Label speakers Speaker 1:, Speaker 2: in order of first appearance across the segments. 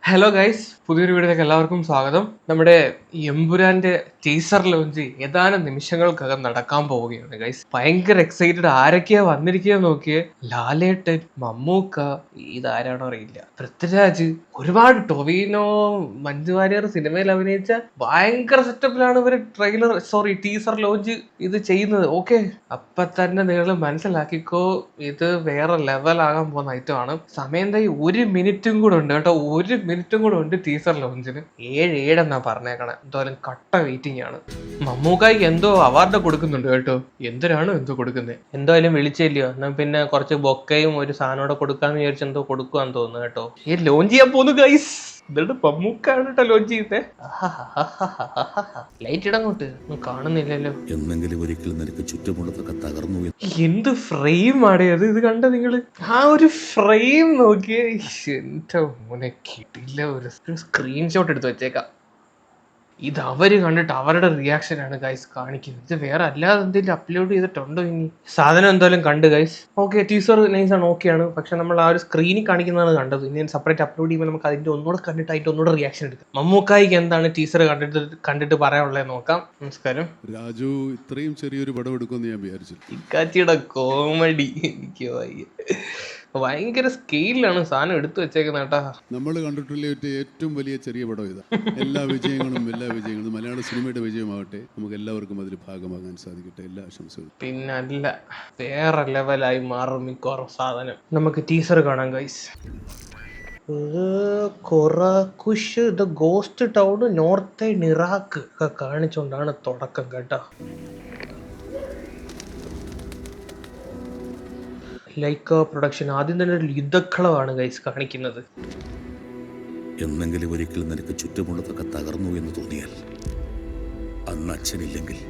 Speaker 1: Hello guys, പുതിയൊരു വീഡിയോയിലേക്ക് എല്ലാവർക്കും സ്വാഗതം. നമ്മുടെ എമ്പുരാന്റെ ടീസർ ലോഞ്ച് ഏതാനും നിമിഷങ്ങൾക്കകം നടക്കാൻ പോവുകയാണ് ഗൈസ്. ഭയങ്കര എക്സൈറ്റഡ്. ആരൊക്കെയാ വന്നിരിക്കുക നോക്കിയേ. ലാലേട്ടൻ, മമ്മൂക്ക, ഇതാരാണോ അറിയില്ല, പൃഥ്വിരാജ്, ഒരുപാട് ടൊവിനോ, മഞ്ജു വാര്യർ സിനിമയിൽ അഭിനയിച്ച ഭയങ്കര സെറ്റപ്പിലാണ് ഇവര് ടീസർ ലോഞ്ച് ഇത് ചെയ്യുന്നത്. ഓക്കെ, അപ്പൊ തന്നെ നിങ്ങൾ മനസ്സിലാക്കിക്കോ, ഇത് വേറെ ലെവലാകാൻ പോകുന്ന ഐറ്റമാണ്. സമയം തൈ 1 മിനിറ്റും കൂടെ ഉണ്ട് കേട്ടോ, 1 മിനിറ്റും കൂടെ ഉണ്ട് ടീസർ ലോഞ്ചിന്. 7 എന്നാ പറഞ്ഞേക്കണേ. എന്തായാലും കട്ട വെയിറ്റിംഗ് ആണ്. മമ്മൂക്കായിക്ക് എന്തോ അവാർഡ് കൊടുക്കുന്നുണ്ട് കേട്ടോ. എന്തിനാണ് എന്തോ കൊടുക്കുന്നത്. എന്തായാലും വിളിച്ചില്ലയോ, എന്നാ പിന്നെ കുറച്ച് ബൊക്കയും ഒരു സാധനം കൊടുക്കാന്ന് വിചാരിച്ച് എന്തോ കൊടുക്കുവാന്ന് തോന്നുന്നു കേട്ടോ. ഈ ലോഞ്ച് ചെയ്യാൻ പോന്നു ഗൈസ്. എന്നിട്ട് മമ്മൂക്കാണ് കേട്ടോ ലോഞ്ച് ചെയ്തേ. ലൈറ്റ് ഇടങ്ങോട്ട് കാണുന്നില്ലല്ലോ.
Speaker 2: എന്നെങ്കിലും ഒരിക്കലും നിനക്ക് ചുറ്റുമുള്ളതൊക്കെ തകർന്നു.
Speaker 1: എന്ത് ഫ്രെയിം ആടേത്, ഇത് കണ്ട നിങ്ങള്? ആ ഒരു ഫ്രെയിം നോക്കിയേ. എന്റെ മോനെ കിട്ടില്ല. ഒരു സ്ക്രീൻഷോട്ട് എടുത്ത് വെച്ചേക്കാം. ഇത് അവര് കണ്ടിട്ട് അവരുടെ റിയാക്ഷൻ ആണ് ഗൈസ് കാണിക്കുന്നത്. ഇത് വേറെ അല്ലാതെ എന്തെങ്കിലും അപ്ലോഡ് ചെയ്തിട്ടുണ്ടോ ഇനി? സാധനം എന്തായാലും കണ്ട് ഗൈസ്. ഓക്കെ, ടീസർ നൈസാണ്, ഓക്കെയാണ്. പക്ഷെ നമ്മൾ ആ ഒരു സ്ക്രീനിൽ കാണിക്കുന്നതാണ് കണ്ടത്. ഇനി സെപ്പറേറ്റ് അപ്ലോഡ് ചെയ്യുമ്പോൾ നമുക്ക് അതിന്റെ ഒന്നുകൂടെ കണ്ടിട്ട് അതിന്റെ ഒന്നുകൂടെ റിയാക്ഷൻ എടുക്കാം. മമ്മൂക്കായിക്ക് എന്താണ് ടീസർ കണ്ടിട്ട് പറയാനുള്ളത് നോക്കാം. നമസ്കാരം.
Speaker 2: രാജു ഇത്രയും ചെറിയൊരു പടം എടുക്കുമെന്ന് ഞാൻ വിചാരിച്ചു.
Speaker 1: ഇക്കാച്ചിയുടെ കോമഡി എനിക്ക് വയ്യ. ഭയങ്കര സ്കെയിലാണ് സാധനം എടുത്തു വെച്ചേക്കുന്ന കേട്ടാ.
Speaker 2: നമ്മൾ കണ്ടിട്ടുള്ള ഏറ്റവും വലിയ ചെറിയ പടം ഇതാ. എല്ലാ വിജയങ്ങളും മലയാള സിനിമയുടെ വിജയമാവട്ടെ. നമുക്ക് എല്ലാവർക്കും അതിൽ ഭാഗമാകാൻ സാധിക്കട്ടെ. എല്ലാ ആശംസകളും.
Speaker 1: പിന്നല്ല, വേറെ ലെവലായി മാറും മിക്കവാറും സാധനം. നമുക്ക് ടീസർ കാണാം guys. Qaraqosh the ghost town north Iraq ഒക്കെ കാണിച്ചുകൊണ്ടാണ് തുടക്കം കേട്ടോ. Lyca production. ആദ്യം തന്നെ ഒരു യുദ്ധക്കളമാണ് ഗൈസ് കാണിക്കുന്നത്.
Speaker 2: എന്നെങ്കിലും ഒരിക്കലും നിനക്ക് ചുറ്റുമുള്ളതൊക്കെ തകർന്നു എന്ന് തോന്നിയാൽ, അന്ന് അച്ഛനില്ലെങ്കിൽ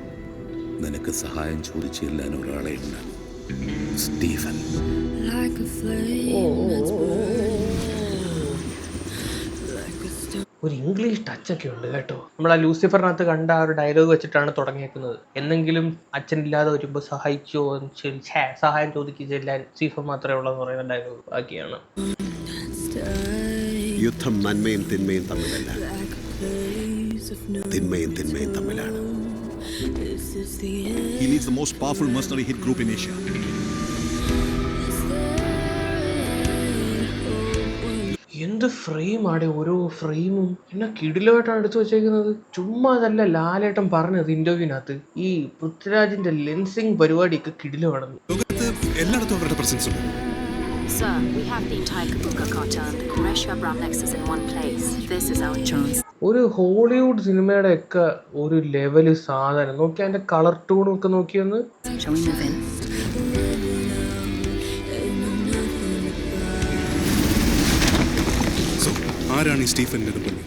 Speaker 2: നിനക്ക് സഹായം ചോദിച്ചു ചെല്ലാൻ ഒരാളെ ഉണ്ടാകും. സ്റ്റീഫൻ.
Speaker 1: ഒരു ഇംഗ്ലീഷ് ടച്ചൊക്കെ ഉണ്ട് കേട്ടോ. നമ്മൾ ആ ലൂസിഫറിനകത്ത് കണ്ട ആ ഒരു ഡയലോഗ് വെച്ചിട്ടാണ് തുടങ്ങിയേക്കുന്നത്. എന്നെങ്കിലും അച്ഛനില്ലാതെ വരുമ്പോൾ സഹായം ചോദിക്കുക ചെല്ലാൻ സ്റ്റീഫൻ മാത്രമേ ഉള്ളൂ എന്ന് പറയുന്ന ഡയലോഗ് ബാക്കിയാണ്.
Speaker 3: യുദ്ധം നന്മയും തിന്മയും തമ്മിലല്ല, തിന്മയും തമ്മിലാണ്.
Speaker 4: He leads the most powerful mercenary hit group in Asia.
Speaker 1: എന്ത് ഫ്രെയിം ആടെ, ഓരോ ഫ്രെയിമും എന്നെ കിടിലമായിട്ടാണ് എടുത്തു വെച്ചേക്കുന്നത്. ചുമ്മാ അതല്ല ലാലേട്ടൻ പറഞ്ഞത് ഇന്റർവ്യൂവിനകത്ത്, ഈ പൃഥ്വിരാജിന്റെ ലെൻസിങ് പരിപാടിയൊക്കെ കിടിലമാണെന്ന്.
Speaker 4: ലോകത്ത് എല്ലായിടത്തും അവരുടെ പ്രസൻസ് ഉണ്ട്.
Speaker 5: Sir, we have the entire Kabuka cartel and the Qureshi Abraham Nexus in one place. This is our chance.
Speaker 1: ഒരു ഹോളിവുഡ് സിനിമയുടെ ഒക്കെ ഒരു ലെവല് സാധനം നോക്കി. അതിന്റെ കളർ ടൂണും ഒക്കെ നോക്കിയൊന്ന്.
Speaker 5: Shall we move in?
Speaker 4: So, ആരാണ് ഈ സ്റ്റീഫൻ നെടുമ്പള്ളി?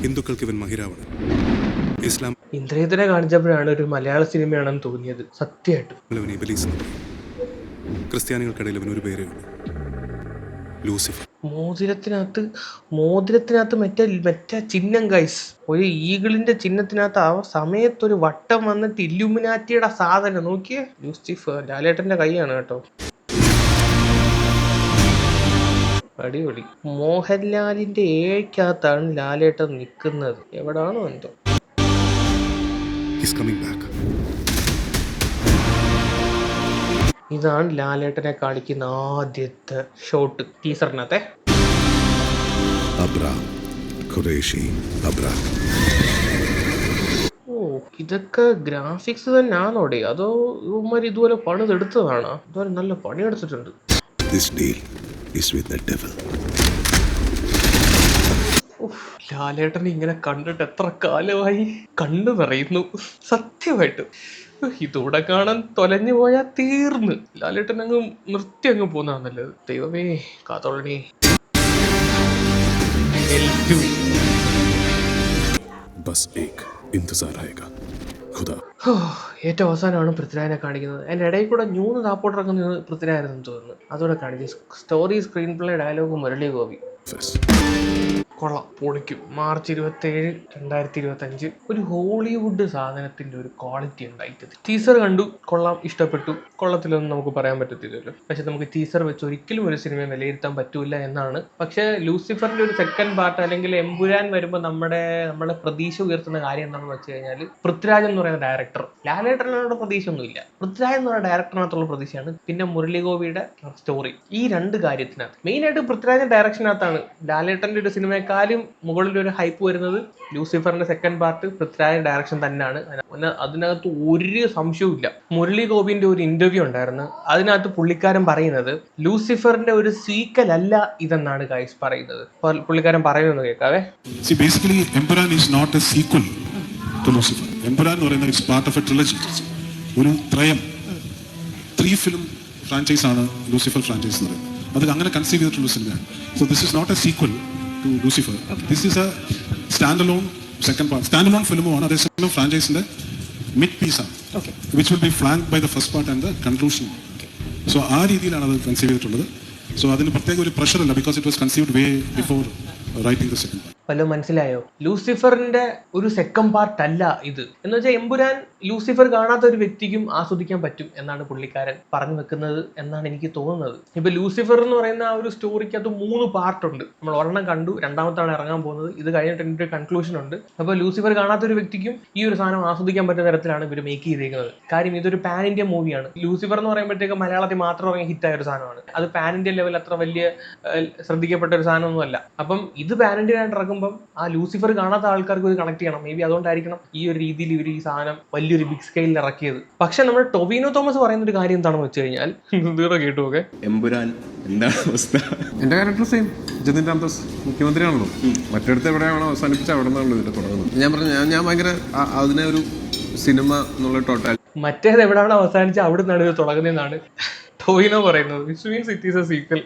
Speaker 4: ഹിന്ദുക്കൾക്ക് ഇവൻ മഹിരാവണൻ. ഇസ്ലാം
Speaker 1: ഇന്ദ്രിയത്തിനെ കാണിച്ചപ്പോഴാണ് ഒരു മലയാള സിനിമയാണെന്ന് തോന്നിയത് സത്യമായിട്ടും.
Speaker 4: ഇവൻ ഇബലീസ്. ക്രിസ്ത്യാനികൾക്കിടയിൽ ഇവൻ ഒരു പേരേ ഉള്ളൂ, ലൂസിഫർ.
Speaker 1: മോതിരത്തിനകത്ത് മറ്റേ ചിഹ്നം ഗൈസ്, ഒരു ഈഗിളിന്റെ ചിഹ്നത്തിനകത്ത് ആ സമയത്തൊരു വട്ടം വന്നിട്ട് ഇല്ലുമിനാറ്റിയുടെ സാധനം നോക്കിയേ. ലൂസിഫർ ലാലേട്ടന്റെ കൈയാണ് കേട്ടോ. അടിപൊളി. മോഹൻലാലിന്റെ ഏഴക്കകത്താണ് ലാലേട്ടൻ നിൽക്കുന്നത്. എവിടാണോ എന്തോ.
Speaker 4: He's coming back.
Speaker 1: ഇതാണ് ലാലേട്ടനെ കാണിക്കുന്ന ആദ്യത്തെ ഷോട്ട് ടീസറിനകത്തെ.
Speaker 2: അബ്രാം, ഖുറേഷി അബ്രാം.
Speaker 1: ഓ, ഇതൊക്കെ ഗ്രാഫിക്സ് തന്നെയാണോടെ, അതോ ഇവന്മാർ ഇതുപോലെ പണിതെടുത്തതാണോ? ഇതുപോലെ നല്ല പണിയെടുത്തിട്ടുണ്ട്.
Speaker 2: This deal is with the devil.
Speaker 1: ലാലേട്ടൻ ഇങ്ങനെ കണ്ടിട്ട് എത്ര കാലമായി. കണ്ണു നിറയുന്നു സത്യമായിട്ട്. ഇതൂടെ കാണാൻ തൊലഞ്ഞു പോയാൽ തീർന്ന്. ലാലേട്ടൻ അങ്ങ് നിർത്തി അങ്ങ് പോകുന്നതാണ് നല്ലത്. ദൈവമേ കാത്തോളണി.
Speaker 4: ബസ് ഏക് ഇന്തസാർ ആയേഗാ ഖുദാ.
Speaker 1: ഏറ്റവും അവസാനമാണ് പൃഥ്വിരാജിനെ കാണിക്കുന്നത്. അതിൻ്റെ ഇടയിൽ കൂടെ ന്യൂന്ന് താപ്പോട്ടിറക്കുന്നത് പൃഥ്വിരാജിനെന്ന് തോന്നുന്നു. അതോടെ കാണിച്ചു. Story, screen play, dialogue Murali Gopi. കൊള്ളാം, പൊളിക്കും. മാർച്ച് 27, 2025 ഒരു ഹോളിവുഡ് സാധനത്തിന്റെ ഒരു ക്വാളിറ്റി ഉണ്ടായിട്ട്. ടീസർ കണ്ടു, കൊള്ളാം, ഇഷ്ടപ്പെട്ടു. കൊള്ളത്തിലൊന്നും നമുക്ക് പറയാൻ പറ്റത്തില്ലല്ലോ. പക്ഷെ നമുക്ക് ടീസർ വെച്ച് ഒരിക്കലും ഒരു സിനിമയെ വിലയിരുത്താൻ പറ്റൂല എന്നാണ്. പക്ഷെ ലൂസിഫറിന്റെ ഒരു സെക്കൻഡ് പാർട്ട് അല്ലെങ്കിൽ എമ്പുരാൻ വരുമ്പോൾ നമ്മുടെ പ്രതീക്ഷ ഉയർത്തുന്ന കാര്യം എന്താണെന്ന് വെച്ച് കഴിഞ്ഞാൽ പൃഥ്വിരാജ് എന്ന് പറയുന്ന ഡയറക്ടർ, ലാലേട്ടനോട് പ്രതീക്ഷ ഒന്നുമില്ല, പൃഥ്വിരാജ് എന്ന് പറയുന്ന ഡയറക്ടറിനകത്തുള്ള പ്രതീക്ഷയാണ്. പിന്നെ മുരളി ഗോപിയുടെ സ്റ്റോറി. ഈ രണ്ട് കാര്യത്തിനകത്ത് മെയിനായിട്ട് പൃഥ്വിരാജൻ ഡയറക്ഷനകത്താണ് ലാലേട്ടന്റെ ഒരു സിനിമയെക്കാളും മുകളിൽ ഒരു ഹൈപ്പ് വരുന്നത് ലൂസിഫറിന്റെ സെക്കൻഡ് പാർട്ട് പൃഥ്വിരാജ് ഡയറക്ഷൻ തന്നെയാണ്. അതിനകത്ത് ഒരു സംശയവും ഇല്ല. മുരളി ഗോപിന്റെ ഒരു ഇന്റർവ്യൂ ഉണ്ടായിരുന്നു. അതിനകത്ത് പുള്ളിക്കാരൻ പറയുന്നത് ലൂസിഫറിന്റെ ഒരു സീക്വൽ അല്ല ഇതെന്നാണ് ഗൈസ് പറയുന്നത്. പുള്ളിക്കാരൻ പറയുന്നത് കേൾക്കാവേ.
Speaker 6: Basically, Empuran is not a sequel to Lucifer. Empuran എന്ന് പറയുന്നത് is part of a trilogy. ഒരു ത്രയം, 3 ഫിലിം ഫ്രാഞ്ചൈസ് ആണ് ലൂസിഫർ ഫ്രാഞ്ചൈസ് എന്ന് പറയുന്നത്. അത് അങ്ങനെ കൺസീവ് ചെയ്തിട്ടുള്ള സിനിമയാണ്. So this is not a sequel to Lucifer. This is a stand alone second part, stand alone ഫിലിമുമാണ്. അതേസമയം ഫ്രാഞ്ചൈസിന്റെ മിഡ് പീസാണ്, which will be flank by the first part and the conclusion. So ആ രീതിയിലാണ് അത് conceive ചെയ്തിട്ടുള്ളത്. So അതിന് പ്രത്യേക ഒരു പ്രഷർ അല്ല, because it was conceived way before writing the second part.
Speaker 1: വല്ലതും മനസ്സിലായോ? ലൂസിഫറിന്റെ ഒരു സെക്കൻഡ് പാർട്ട് അല്ല ഇത് എന്ന് വെച്ചാൽ എമ്പുരാൻ ലൂസിഫർ കാണാത്ത ഒരു വ്യക്തിക്കും ആസ്വദിക്കാൻ പറ്റും എന്നാണ് പുള്ളിക്കാരൻ പറഞ്ഞു വെക്കുന്നത് എന്നാണ് എനിക്ക് തോന്നുന്നത്. ഇപ്പൊ ലൂസിഫർ എന്ന് പറയുന്ന ആ ഒരു സ്റ്റോറിക്കകത്ത് 3 പാർട്ടുണ്ട്. നമ്മൾ ഒരെണ്ണം കണ്ടു, രണ്ടാമത്താണ് ഇറങ്ങാൻ പോകുന്നത്. ഇത് കഴിഞ്ഞിട്ട് എൻ്റെ ഒരു കൺക്ലൂഷൻ ഉണ്ട്. അപ്പോൾ ലൂസിഫർ കാണാത്ത ഒരു വ്യക്തിക്കും ഈ ഒരു സാധനം ആസ്വദിക്കാൻ പറ്റുന്ന തരത്തിലാണ് ഇവർ മേക്ക് ചെയ്തേക്കുന്നത്. കാര്യം ഇതൊരു പാൻ ഇന്ത്യ മൂവിയാണ്. ലൂസിഫർ എന്ന് പറയുമ്പോഴത്തേക്ക് മലയാളത്തിൽ മാത്രം ഇറങ്ങി ഹിറ്റായ ഒരു സാധനമാണ്. അത് പാൻ ഇന്ത്യ ലെവൽ അത്ര വലിയ ശ്രദ്ധിക്കപ്പെട്ട ഒരു സാധനമൊന്നുമല്ല. അപ്പം ഇത് പാൻ ഇന്ത്യ ആയിട്ട് ഇറങ്ങുമ്പോൾ ആ ലൂസിഫർ കാണാത്ത ആൾക്കാർക്ക് ഇത് കണക്ട് ചെയ്യണം. മേ ബി അതുകൊണ്ടായിരിക്കണം ഈ ഒരു രീതിയിൽ ഇവർ ഈ സാധനം വലിയൊരു ബിഗ് സ്കെയിലിൽ ഇറക്കിയത്. പക്ഷെ നമ്മൾ ടൊവിനോ തോമസ് പറയുന്ന ഒരു കാര്യം എന്താണെന്ന് വെച്ച് കഴിഞ്ഞാൽ കേട്ടു നോക്കെ,
Speaker 7: എമ്പുരാൻ എന്താണ് അവസ്ഥ?
Speaker 8: എന്റെ ക്യാരക്ടർ സെയിം, ജതിൻ രാംദാസ് മുഖ്യമന്ത്രിയാണല്ലോ. മറ്റടുത്ത് എവിടെയാണോ അവസാനിപ്പിച്ച അവിടെ നിന്നാണല്ലോ ഇതിന്റെ തുടങ്ങുന്നത്. ഞാൻ പറഞ്ഞു ഞാൻ ഭയങ്കര അതിനെ ഒരു സിനിമ എന്നുള്ള ടോട്ടൽ,
Speaker 1: മറ്റേത് എവിടെയാണ് അവസാനിച്ച അവിടെ നിന്നാണ് ഇത് തുടങ്ങുന്നതെന്നാണ് ടൊവിനോ പറയുന്നത്. Which means it is a sequel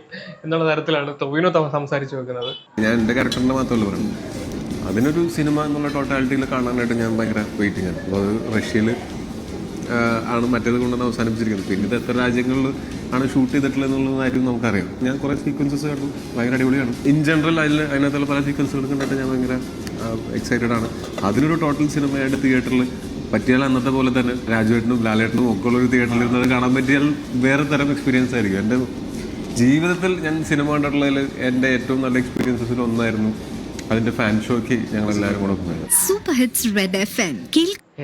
Speaker 1: എന്നുള്ള തരത്തിലാണ് ടൊവിനോ സംസാരിച്ചു വെക്കുന്നത്.
Speaker 8: ഞാൻ എൻ്റെ ക്യാരക്ടറിൻ്റെ മാത്രമല്ല പറയുന്നത്, അതിനൊരു സിനിമ എന്നുള്ള ടോട്ടാലിറ്റിയിൽ കാണാനായിട്ട് ഞാൻ ഭയങ്കര വെയിറ്റിംഗ് ആണ്. അപ്പോൾ അത് റഷ്യയിൽ ആണ് മറ്റേത് കൊണ്ടാണ് അവസാനിപ്പിച്ചിരിക്കുന്നത്. പിന്നെ ഇത് എത്ര രാജ്യങ്ങളിൽ ആണ് ഷൂട്ട് ചെയ്തിട്ടുള്ളത് എന്നുള്ളതായിരിക്കും നമുക്കറിയാം. ഞാൻ കുറേ സീക്വൻസസ് കണ്ടു, ഭയങ്കര അടിപൊളിയാണ്. ഇൻ ജനറൽ അതിനകത്തുള്ള പല സീക്വൻസുകൾ കണ്ടിട്ട് ഞാൻ ഭയങ്കര എക്സൈറ്റഡ് ആണ്. അതിനൊരു ടോട്ടൽ സിനിമയായിട്ട് തിയേറ്ററിൽ പറ്റിയാൽ അന്നത്തെ പോലെ തന്നെ രാജുവേട്ടനും ലാലേട്ടനും ഒക്കെ ഉള്ളൊരു തിയേറ്ററിൽ ഇരുന്നത് കാണാൻ പറ്റിയാൽ വേറെ തരം എക്സ്പീരിയൻസ് ആയിരിക്കും. എൻ്റെ ജീവിതത്തിൽ ഞാൻ സിനിമ കണ്ടിട്ടുള്ളതിൽ എൻ്റെ ഏറ്റവും നല്ല എക്സ്പീരിയൻസസിൽ ഒന്നായിരുന്നു അതിൻ്റെ ഫാൻ ഷോയ്ക്ക് ഞങ്ങളെല്ലാവരും കൂടെ പോയത്.
Speaker 9: Super hits red FM.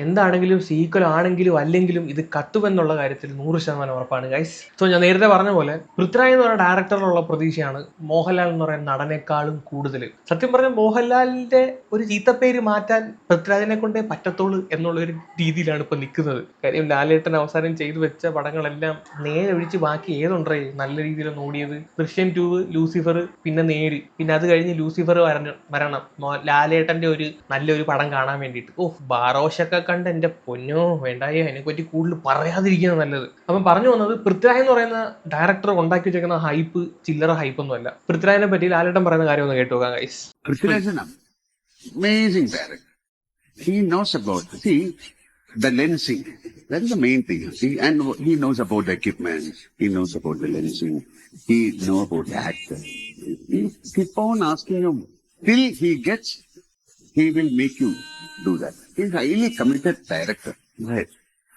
Speaker 1: എന്താണെങ്കിലും സീക്വൽ ആണെങ്കിലും അല്ലെങ്കിലും ഇത് കത്തുമെന്നുള്ള കാര്യത്തിൽ 100% ഉറപ്പാണ് ഗൈസ്. സോ ഞാൻ നേരത്തെ പറഞ്ഞ പോലെ പൃഥ്വിരാജ് എന്ന് പറയുന്ന ഡയറക്ടറിലുള്ള പ്രതീക്ഷയാണ് മോഹൻലാൽ എന്ന് പറയുന്ന നടനേക്കാളും കൂടുതൽ. സത്യം പറഞ്ഞ മോഹൻലാലിന്റെ ഒരു ചീത്തപ്പേര് മാറ്റാൻ പൃഥ്വിരാജിനെ കൊണ്ടേ പറ്റത്തുള്ളൂ എന്നുള്ള ഒരു രീതിയിലാണ് ഇപ്പൊ നിൽക്കുന്നത്. കാര്യം ലാലേട്ടൻ അവസാനം ചെയ്തു വെച്ച പടങ്ങളെല്ലാം നേരെ ഒഴിച്ച് ബാക്കി ഏതുണ്ടേ നല്ല രീതിയിൽ ഓടിയത്? ദൃശ്യം 2, ലൂസിഫർ, പിന്നെ നേര്, പിന്നെ അത് കഴിഞ്ഞ് ലൂസിഫർ വരണം ലാലേട്ടന്റെ ഒരു നല്ലൊരു പടം കാണാൻ വേണ്ടിയിട്ട്. ബാറോഷൊക്കെ കണ്ട് എൻ്റെ പൊന്നോ വേണ്ടായോ, അതിനെപ്പറ്റി കൂടുതൽ പറയാതിരിക്കുന്നത് നല്ലത്. അപ്പം പറഞ്ഞു വന്നത് പൃഥ്വിരാജ് എന്ന് പറയുന്ന ഡയറക്ടർ ഉണ്ടാക്കി വെച്ചേക്കുന്ന ഹൈപ്പ് ചില്ലറ ഹൈപ്പ് ഒന്നും അല്ല. പൃഥ്വിരാജിനെ പറ്റി ലാലേട്ടൻ പറയുന്ന കാര്യം ഒന്ന് കേട്ടു നോക്കാം guys.
Speaker 10: Prithviraj is an amazing director. He knows about the lensing. That is the main thing. And he knows about the equipment. He knows about the lensing. He knows about the actor. He keep on asking him till he gets. He will make you do that. He's a highly committed director. Right.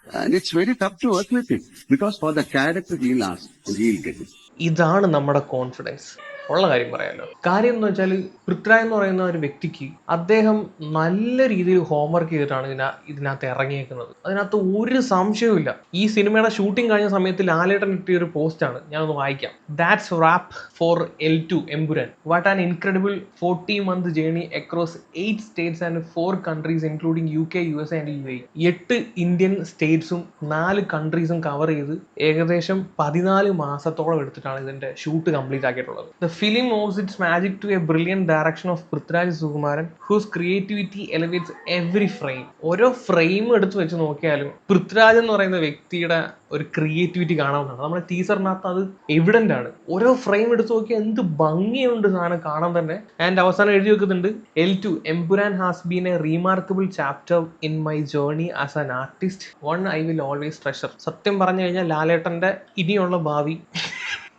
Speaker 10: And it's very tough to work with him. Because for the character he'll ask, and he'll get it.
Speaker 1: ഇതാണ് നമ്മുടെ confidence. ഉള്ള കാര്യം പറയാമല്ലോ. കാര്യം എന്ന് വെച്ചാൽ പൃഥ്വിരാജ് എന്ന് പറയുന്ന ഒരു വ്യക്തിക്ക് അദ്ദേഹം നല്ല രീതിയിൽ ഹോംവർക്ക് ചെയ്തിട്ടാണ് ഇതിനകത്ത് ഇറങ്ങിയേക്കുന്നത്. അതിനകത്ത് ഒരു സംശയവും ഇല്ല. ഈ സിനിമയുടെ ഷൂട്ടിംഗ് കഴിഞ്ഞ സമയത്ത് ലാലേട്ടൻ ഇട്ടിയ ഒരു പോസ്റ്റാണ്, ഞാനൊന്ന് വായിക്കാം. That's wrap for L2 Empuraan. What an incredible 40-month journey across 8 states and 4 countries including UK, USA and UAE. 8 Indian സ്റ്റേറ്റ്സും 4 കൺട്രീസും കവർ ചെയ്ത് ഏകദേശം 14 മാസത്തോളം എടുത്തിട്ടാണ് ഇതിന്റെ ഷൂട്ട് കംപ്ലീറ്റ് ആക്കിയിട്ടുള്ളത്. The film owes its magic to a brilliant direction of Prithviraj Sukumaran, whose creativity elevates every frame. ഓരോ frame എടുത്ത് വെച്ച് നോക്കിയാലും പൃഥ്വിരാജ് എന്ന് പറയുന്ന വ്യക്തിയുടെ ഒരു ക്രിയേറ്റിവിറ്റി കാണാവുന്നതാണ്. നമ്മുടെ ടീസറിനകത്ത് അത് എവിഡന്റ് ആണ്. ഓരോ ഫ്രെയിം എടുത്ത് നോക്കിയാൽ എന്ത് ഭംഗിയുണ്ട് സാധനം കാണാൻ തന്നെ. ആൻഡ് അവസാനം എഴുതി വെക്കുന്നുണ്ട് L2 Empuraan has been a remarkable chapter in my journey as an artist, one I will always treasure. സത്യം പറഞ്ഞു കഴിഞ്ഞാൽ ലാലേട്ടന്റെ ഇനിയുള്ള ഭാവി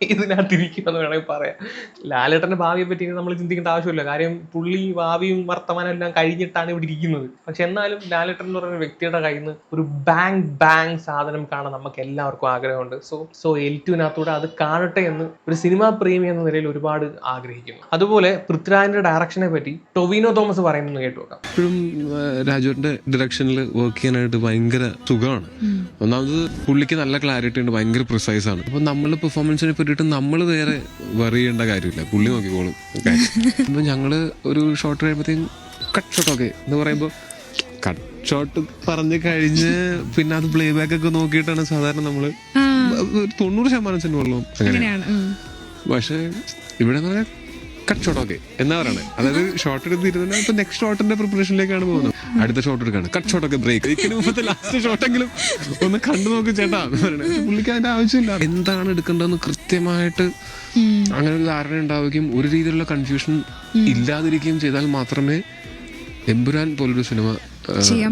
Speaker 1: ഇതിനകത്തിരിക്കുമെന്ന് വേണമെങ്കിൽ പറയാം. ലാലേട്ടന്റെ ഭാവിയെ പറ്റി നമ്മൾ ചിന്തിക്കേണ്ട ആവശ്യമില്ല. കാര്യം പുള്ളി ഭാവിയും വർത്തമാനം എല്ലാം കഴിഞ്ഞിട്ടാണ് ഇവിടെ ഇരിക്കുന്നത്. പക്ഷെ എന്നാലും ലാലേട്ടൻ എന്ന് പറയുന്ന വ്യക്തിയുടെ കയ്യിൽ നിന്ന് ഒരു ബാങ് സാധനം കാണാൻ നമുക്ക് എല്ലാവർക്കും ആഗ്രഹമുണ്ട്. സോ L2-നകത്തൂടെ അത് കാണട്ടെ എന്ന് ഒരു സിനിമാ പ്രേമി എന്ന നിലയിൽ ഒരുപാട് ആഗ്രഹിക്കുന്നു. അതുപോലെ പൃഥ്വിരാജിന്റെ ഡയറക്ഷനെ പറ്റി ടൊവിനോ തോമസ് പറയുന്നത് കേട്ടു നോക്കാം.
Speaker 8: ഇപ്പോഴും രാജുവിന്റെ ഡയറക്ഷനിൽ വർക്ക് ചെയ്യാനായിട്ട് ഭയങ്കര സുഖമാണ്. ഒന്നാമത് പുള്ളിക്ക് നല്ല ക്ലാരിറ്റി ഉണ്ട്, ഭയങ്കര പ്രിസൈസ് ആണ്. അപ്പൊ നമ്മള് പെർഫോമൻസിനെ പറ്റിയിട്ട് നമ്മൾ വേറെ വറി ചെയ്യേണ്ട കാര്യമില്ല, പുള്ളി നോക്കിക്കോളും. അപ്പൊ ഞങ്ങള് ഒരു ഷോട്ട് കഴിയുമ്പോഴത്തേക്കും കട്ട് ഷോട്ട് ഒക്കെ എന്ന് പറയുമ്പോൾ കട്ട് ഷോട്ട് പറഞ്ഞു കഴിഞ്ഞ് പിന്നെ അത് പ്ലേ ബാക്ക് ഒക്കെ നോക്കിയിട്ടാണ് സാധാരണ നമ്മള് 90% സിനിമകളിലും അങ്ങനെയാണ്. പക്ഷെ ഇവിടെ എന്ന് പറഞ്ഞാൽ കട്ട് ഷോട്ട് ഓക്കെ എന്നാ പറയണേ. അതായത് ഷോട്ട് എടുത്തിരുന്ന ഇപ്പൊ നെക്സ്റ്റ് ഷോട്ടിന്റെ പ്രിപ്പറേഷനിലേക്കാണ് പോകുന്നത്. അടുത്ത ഷോട്ട് എടുക്കാണ്, കട്ട് ഷോട്ട് ഒക്കെ ബ്രേക്ക് മുമ്പത്തെ ലാസ്റ്റ് ഷോട്ടെങ്കിലും ഒന്ന് കണ്ടു നോക്കി ചേട്ടാ എന്ന് പറയണേ. പുള്ളിക്ക് അതിന്റെ ആവശ്യമില്ല. എന്താണ് എടുക്കേണ്ടതെന്ന് കൃത്യമായിട്ട് അങ്ങനെ ഒരു ധാരണ ഉണ്ടാവുകയും ഒരു രീതിയിലുള്ള കൺഫ്യൂഷൻ ഇല്ലാതിരിക്കുകയും ചെയ്താൽ മാത്രമേ എമ്പുരാൻ പോലൊരു സിനിമ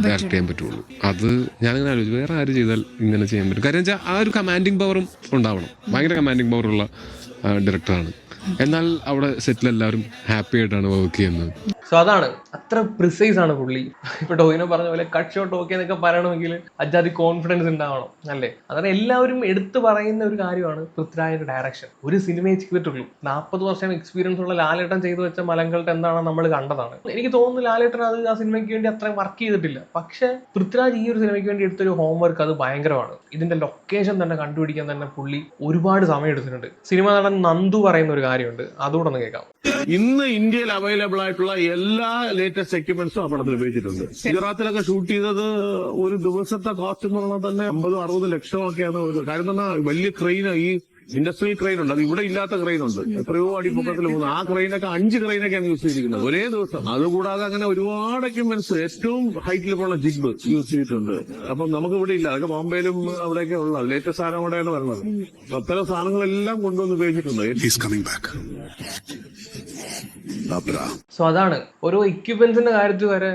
Speaker 8: ഡയറക്ട് ചെയ്യാൻ പറ്റുള്ളൂ. അത് ഞാനിങ്ങനെ ആലോചിച്ചു, വേറെ ആര് ചെയ്താൽ ഇങ്ങനെ ചെയ്യാൻ പറ്റും. കാര്യം വെച്ചാൽ ആ ഒരു കമാൻഡിങ് പവറും ഉണ്ടാവണം. ഭയങ്കര കമാൻഡിങ് പവറുള്ള ഡയറക്ടറാണ്. എന്നാൽ അവിടെ സെറ്റിൽ എല്ലാവരും ഹാപ്പി ആയിട്ടാണ് വർക്ക് ചെയ്യുന്നത്.
Speaker 1: സോ അതാണ്, അത്ര പ്രിസൈസ് ആണ് പുള്ളി. ഇപ്പൊ ടോവിനോ പറഞ്ഞ പോലെ കട്ട് ഷോട്ട് ഓക്കെ എന്നൊക്കെ പറയണമെങ്കിൽ അജാതി കോൺഫിഡൻസ് ഉണ്ടാവണം അല്ലേ. അതാണ് എല്ലാവരും എടുത്തു പറയുന്ന ഒരു കാര്യമാണ് പൃഥ്വിരാജിന്റെ ഡയറക്ഷൻ. ഒരു സിനിമയെ ചെയ്തിട്ടുള്ളൂ. 40 വർഷം എക്സ്പീരിയൻസ് ഉള്ള ലാലേട്ടൻ ചെയ്തു വെച്ച മലങ്കൾട്ട് എന്താണെന്ന് നമ്മൾ കണ്ടതാണ്. എനിക്ക് തോന്നുന്നു ലാലേട്ടൻ അത് ആ സിനിമയ്ക്ക് വേണ്ടി അത്രയും വർക്ക് ചെയ്തിട്ടില്ല. പക്ഷെ പൃഥ്വിരാജ് ഈ ഒരു സിനിമയ്ക്ക് വേണ്ടി എടുത്തൊരു ഹോംവർക്ക് അത് ഭയങ്കരമാണ്. ഇതിന്റെ ലൊക്കേഷൻ തന്നെ കണ്ടുപിടിക്കാൻ തന്നെ പുള്ളി ഒരുപാട് സമയം എടുത്തിട്ടുണ്ട്. സിനിമ നടൻ നന്ദു പറയുന്ന ഒരു കാര്യമുണ്ട്, അതുകൂടെ ഒന്ന് കേൾക്കാം.
Speaker 9: ഇന്ന് ഇന്ത്യയിൽ അവൈലബിൾ ആയിട്ടുള്ള എല്ലാ ലേറ്റസ്റ്റ് എക്യുപ്മെന്റ്സും ആ പടത്തിൽ ഉപയോഗിച്ചിട്ടുണ്ട്. ഗുജറാത്തിലൊക്കെ ഷൂട്ട് ചെയ്തത് ഒരു ദിവസത്തെ കോസ്റ്റ് എന്ന് പറഞ്ഞാൽ തന്നെ 50-60 ലക്ഷമൊക്കെയാണ്. കാര്യം തന്നെ വലിയ ക്രെയിൻ, ഈ ഇൻഡസ്ട്രിയൽ ക്രെയിൻ ഉണ്ട്, അത് ഇവിടെ ഇല്ലാത്ത ക്രെയിൻ ഉണ്ട്, എത്രയോ അടിപ്പൊക്കത്തിൽ പോകുന്നത്. ആ ക്രെയിനൊക്കെ 5 ക്രെയിനൊക്കെയാണ് യൂസ് ചെയ്തിരിക്കുന്നത് ഒരേ ദിവസം. അതുകൂടാതെ അങ്ങനെ ഒരുപാട് എക്യുപ്മെന്റ്സ്, ഏറ്റവും ഹൈറ്റിൽ പോകുന്ന ജിഗ് യൂസ് ചെയ്തിട്ടുണ്ട്. അപ്പം നമുക്ക് ഇവിടെ ഇല്ല, അതൊക്കെ ബോംബെയിലും അവിടെയൊക്കെ ഉള്ള ലേറ്റസ്റ്റ് സാധനം അവിടെയാണ് വരുന്നത്. അത്തരം സാധനങ്ങളെല്ലാം കൊണ്ടുവന്ന് ഉപയോഗിച്ചിട്ടുണ്ട്.
Speaker 1: സോ അതാണ്, ഓരോ എക്യുപ്മെന്റ്സിന്റെ കാര്യത്തിൽ വരെ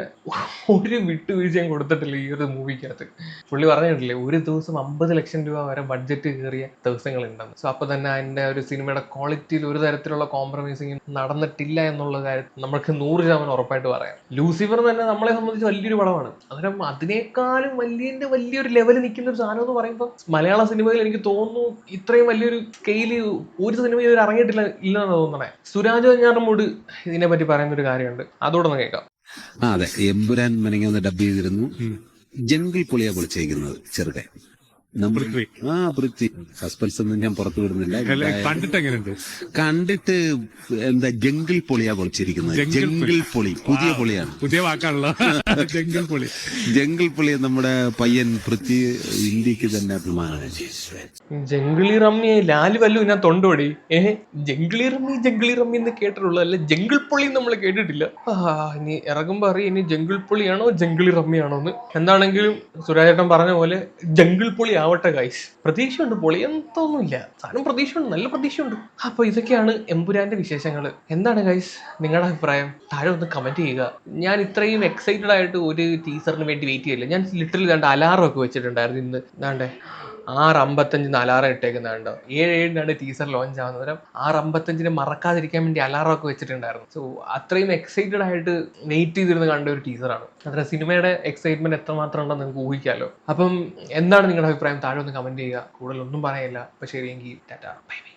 Speaker 1: ഒരു വിട്ടുവീഴ്ചയും കൊടുത്തിട്ടില്ല ഈ ഒരു മൂവിക്കകത്ത്. പുള്ളി പറഞ്ഞിട്ടില്ലേ, ഒരു ദിവസം 50 ലക്ഷം രൂപ വരെ ബഡ്ജറ്റ് കയറിയ ദിവസങ്ങളുണ്ടെന്ന്. സോ അപ്പൊ തന്നെ അതിന്റെ ഒരു സിനിമയുടെ ക്വാളിറ്റിയിൽ ഒരു തരത്തിലുള്ള കോംപ്രമൈസിങ് നടന്നിട്ടില്ല എന്നുള്ള കാര്യത്തിൽ നമുക്ക് 100% ഉറപ്പായിട്ട് പറയാം. ലൂസിഫർ തന്നെ നമ്മളെ സംബന്ധിച്ച് വലിയൊരു പടമാണ്. അന്നേരം അതിനേക്കാളും വലിയൊരു ലെവലിൽ നിൽക്കുന്ന ഒരു സാധനം എന്ന് പറയുമ്പോൾ മലയാള സിനിമയിൽ എനിക്ക് തോന്നുന്നു ഇത്രയും വലിയൊരു സ്കെയില് ഒരു സിനിമ ഇതുവരെ ഇറങ്ങിയിട്ടില്ല ഇല്ലെന്ന് തോന്നണേ. സുരാജ് വെഞ്ഞാറമൂട് ഇതിനെ പറ്റി പറയുന്ന ഒരു കാര്യമുണ്ട്, അതോടെ ഒന്ന് കേൾക്കാം.
Speaker 3: അതെ, എമ്പുരാൻ മെനങ്ങി ഡബ് ചെയ്തിരുന്നു. ജംഗിൾ പൊളിയാ പൊളിച്ചേക്കുന്നത് ചെറുതെ. പൃഥ്വി സസ്പെൻസ് ഒന്നും ഞാൻ പുറത്തു വിടുന്നില്ല. കണ്ടിട്ട് എന്താ ജംഗിൾ പൊളിയാ പൊളിച്ചിരിക്കുന്നത്. ജംഗിൾ പൊളി പുതിയ പൊളിയാണ്,
Speaker 6: പുതിയ വാക്കാണല്ലോ ജംഗിൾ പൊളി.
Speaker 3: ജംഗിൾ പൊളി നമ്മുടെ പയ്യൻ പൃഥ്വി ഇന്ത്യക്ക് തന്നെ അഭിമാനമാണ്.
Speaker 1: ജംഗിളി റമ്മി ലാല് വല്ലു ഞാൻ തൊണ്ടോടി ജംഗിളി റമ്മി എന്ന് കേട്ടിട്ടുള്ളൂ, അല്ല ജംഗിൾ പൊളി നമ്മൾ കേട്ടിട്ടില്ല. ഇനി ഇറങ്ങുമ്പോ അറിയാം ഇനി ജംഗിൾ പൊളിയാണോ ജംഗിളി റമ്മിയാണോ എന്ന്. എന്താണെങ്കിലും സുരാജേട്ടൻ പറഞ്ഞ പോലെ ജംഗിൾ പൊളി ആവട്ടെ ഗൈസ്. പ്രതീക്ഷയുണ്ട്, പൊളിയൊന്നുമില്ല, സാധനം പ്രതീക്ഷയുണ്ട്, നല്ല പ്രതീക്ഷയുണ്ട്. അപ്പൊ ഇതൊക്കെയാണ് എമ്പുരാന്റെ വിശേഷങ്ങൾ. എന്താണ് ഗൈസ് നിങ്ങളുടെ അഭിപ്രായം? താഴെ ഒന്ന് കമന്റ് ചെയ്യുക. ഞാൻ ഇത്രയും എക്സൈറ്റഡ് ആയിട്ട് ഒരു ടീസറിന് വേണ്ടി വെയിറ്റ് ചെയ്യില്ല. ഞാൻ ലിറ്ററലി അലാറം ഒക്കെ വെച്ചിട്ടുണ്ടായിരുന്നു. ഇന്ന് ദാണ്ടേ 6:55 അലാറം ഇട്ടേക്കുന്നുണ്ടോ. 7:07 ടീസർ ലോഞ്ച് ആവുന്നത്. 6:55 മറക്കാതിരിക്കാൻ വേണ്ടി അലാറം ഒക്കെ വെച്ചിട്ടുണ്ടായിരുന്നു. സോ അത്രയും എക്സൈറ്റഡ് ആയിട്ട് വെയിറ്റ് ചെയ്തിരുന്ന് കണ്ട ഒരു ടീസറാണ്. അത്ര സിനിമയുടെ എക്സൈറ്റ്മെന്റ് എത്രമാത്രം ഉണ്ടെന്ന് നിങ്ങൾക്ക് ഊഹിക്കാമല്ലോ. അപ്പം എന്താണ് നിങ്ങളുടെ അഭിപ്രായം? താഴെ ഒന്ന് കമന്റ് ചെയ്യുക. കൂടുതലൊന്നും പറയില്ല. അപ്പൊ ശരിയെങ്കിൽ ടാറ്റാ, ബൈ ബൈ.